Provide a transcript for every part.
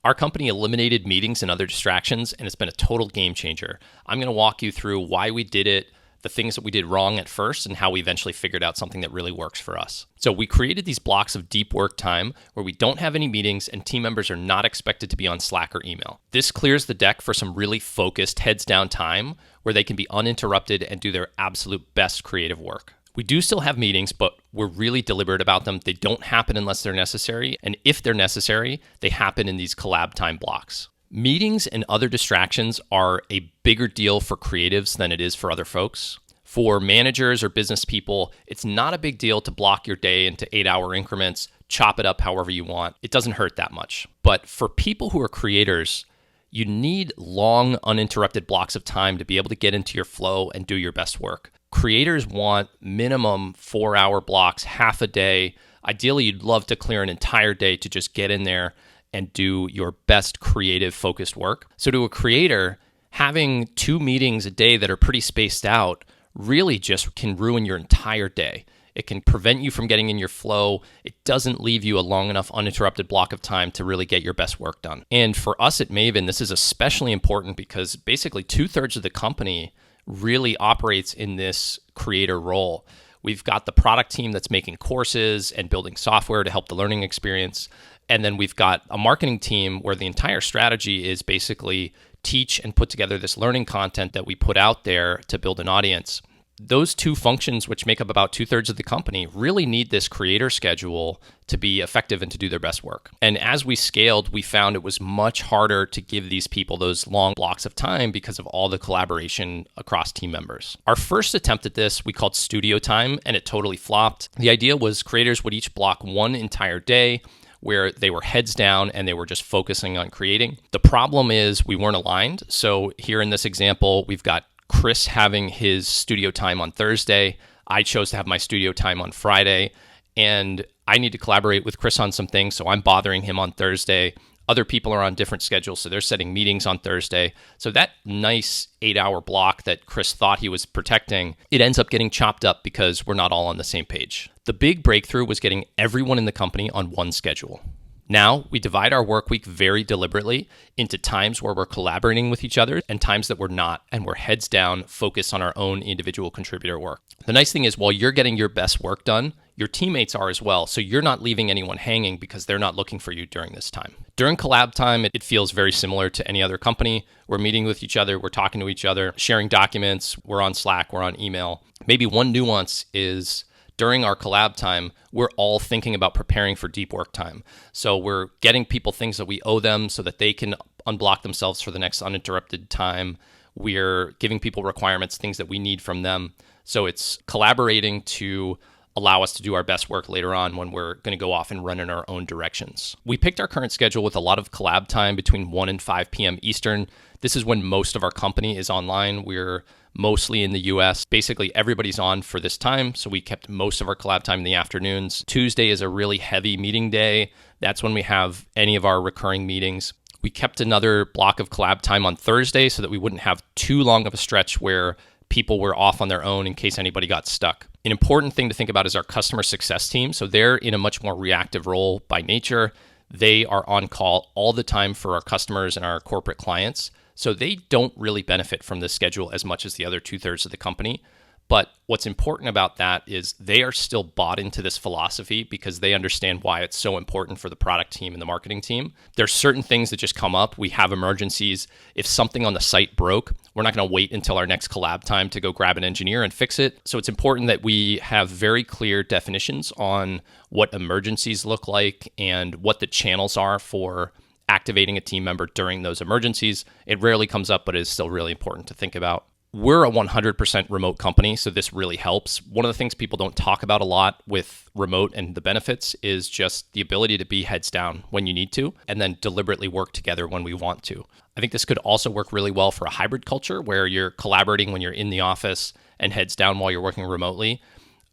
Our company eliminated meetings and other distractions, and it's been a total game changer. I'm going to walk you through why we did it, the things that we did wrong at first, and how we eventually figured out something that really works for us. So we created these blocks of deep work time where we don't have any meetings and team members are not expected to be on Slack or email. This clears the deck for some really focused, heads down time where they can be uninterrupted and do their absolute best creative work. We do still have meetings, but we're really deliberate about them. They don't happen unless they're necessary. And if they're necessary, they happen in these collab time blocks. Meetings and other distractions are a bigger deal for creatives than it is for other folks. For managers or business people, it's not a big deal to block your day into 8-hour increments, chop it up however you want. It doesn't hurt that much. But for people who are creators, you need long, uninterrupted blocks of time to be able to get into your flow and do your best work. Creators want minimum 4-hour blocks, half a day. Ideally, you'd love to clear an entire day to just get in there and do your best creative focused work. So to a creator, having 2 meetings a day that are pretty spaced out really just can ruin your entire day. It can prevent you from getting in your flow. It doesn't leave you a long enough uninterrupted block of time to really get your best work done. And for us at Maven, this is especially important because basically 2/3 of the company really operates in this creator role. We've got the product team that's making courses and building software to help the learning experience. And then we've got a marketing team where the entire strategy is basically teach and put together this learning content that we put out there to build an audience. Those 2 functions, which make up about 2/3 of the company, really need this creator schedule to be effective and to do their best work. And as we scaled, we found it was much harder to give these people those long blocks of time because of all the collaboration across team members. Our first attempt at this, we called Studio Time, and it totally flopped. The idea was creators would each block one entire day where they were heads down and they were just focusing on creating. The problem is we weren't aligned. So here in this example, we've got Chris having his studio time on Thursday. I chose to have my studio time on Friday, and I need to collaborate with Chris on some things, so I'm bothering him on Thursday. Other people are on different schedules, so they're setting meetings on Thursday. So that nice 8-hour block that Chris thought he was protecting, it ends up getting chopped up because we're not all on the same page. The big breakthrough was getting everyone in the company on one schedule. Now, we divide our work week very deliberately into times where we're collaborating with each other and times that we're not, and we're heads down, focused on our own individual contributor work. The nice thing is, while you're getting your best work done, your teammates are as well, so you're not leaving anyone hanging because they're not looking for you during this time. During Collab Time, it feels very similar to any other company. We're meeting with each other, we're talking to each other, sharing documents, we're on Slack, we're on email. Maybe one nuance is during our collab time, we're all thinking about preparing for deep work time. So we're getting people things that we owe them so that they can unblock themselves for the next uninterrupted time. We're giving people requirements, things that we need from them. So it's collaborating to allow us to do our best work later on when we're going to go off and run in our own directions. We picked our current schedule with a lot of collab time between 1 and 5 p.m. Eastern. This is when most of our company is online. We're mostly in the US. Basically, everybody's on for this time, so we kept most of our collab time in the afternoons. Tuesday is a really heavy meeting day. That's when we have any of our recurring meetings. We kept another block of collab time on Thursday so that we wouldn't have too long of a stretch where people were off on their own in case anybody got stuck. An important thing to think about is our customer success team. So they're in a much more reactive role by nature. They are on call all the time for our customers and our corporate clients. So they don't really benefit from this schedule as much as the other 2/3 of the company. But what's important about that is they are still bought into this philosophy because they understand why it's so important for the product team and the marketing team. There's certain things that just come up. We have emergencies. If something on the site broke, we're not going to wait until our next collab time to go grab an engineer and fix it. So it's important that we have very clear definitions on what emergencies look like and what the channels are for activating a team member during those emergencies. It rarely comes up, but it is still really important to think about. We're a 100% remote company, so this really helps. One of the things people don't talk about a lot with remote and the benefits is just the ability to be heads down when you need to, and then deliberately work together when we want to. I think this could also work really well for a hybrid culture where you're collaborating when you're in the office and heads down while you're working remotely.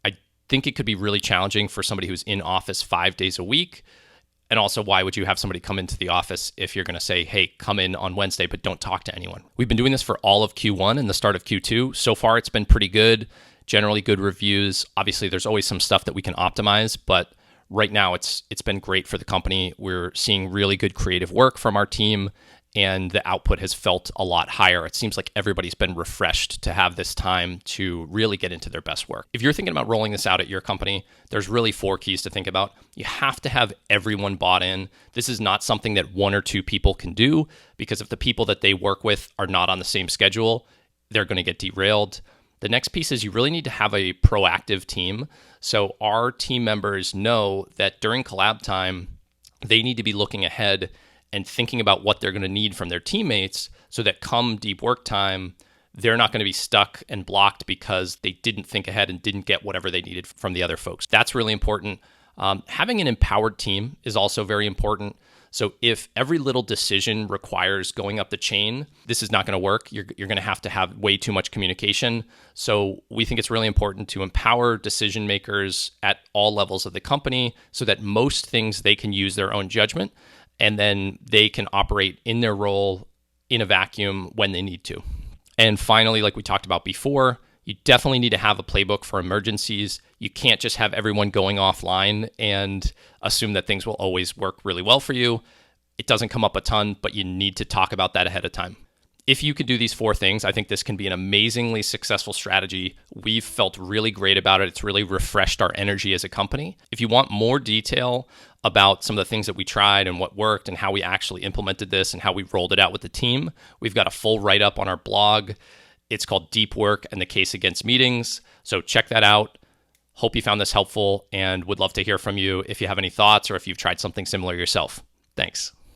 I think it could be really challenging for somebody who's in office 5 days a week. And also, why would you have somebody come into the office if you're going to say, hey, come in on Wednesday, but don't talk to anyone? We've been doing this for all of Q1 and the start of Q2. So far, it's been pretty good, generally good reviews. Obviously, there's always some stuff that we can optimize, but right now it's been great for the company. We're seeing really good creative work from our team, and the output has felt a lot higher. It seems like everybody's been refreshed to have this time to really get into their best work. If you're thinking about rolling this out at your company, there's really 4 keys to think about. You have to have everyone bought in. This is not something that 1 or 2 people can do, because if the people that they work with are not on the same schedule, they're going to get derailed. The next piece is you really need to have a proactive team. So our team members know that during collab time, they need to be looking ahead and thinking about what they're going to need from their teammates, so that come deep work time, they're not going to be stuck and blocked because they didn't think ahead and didn't get whatever they needed from the other folks. That's really important. Having an empowered team is also very important. So if every little decision requires going up the chain, this is not going to work. You're going to have way too much communication. So we think it's really important to empower decision makers at all levels of the company, so that most things they can use their own judgment, and then they can operate in their role in a vacuum when they need to. And finally, like we talked about before, you definitely need to have a playbook for emergencies. You can't just have everyone going offline and assume that things will always work really well for you. It doesn't come up a ton, but you need to talk about that ahead of time. If you could do these 4 things, I think this can be an amazingly successful strategy. We've felt really great about it. It's really refreshed our energy as a company. If you want more detail about some of the things that we tried and what worked and how we actually implemented this and how we rolled it out with the team, we've got a full write-up on our blog. It's called Deep Work and the Case Against Meetings. So check that out. Hope you found this helpful, and would love to hear from you if you have any thoughts or if you've tried something similar yourself. Thanks.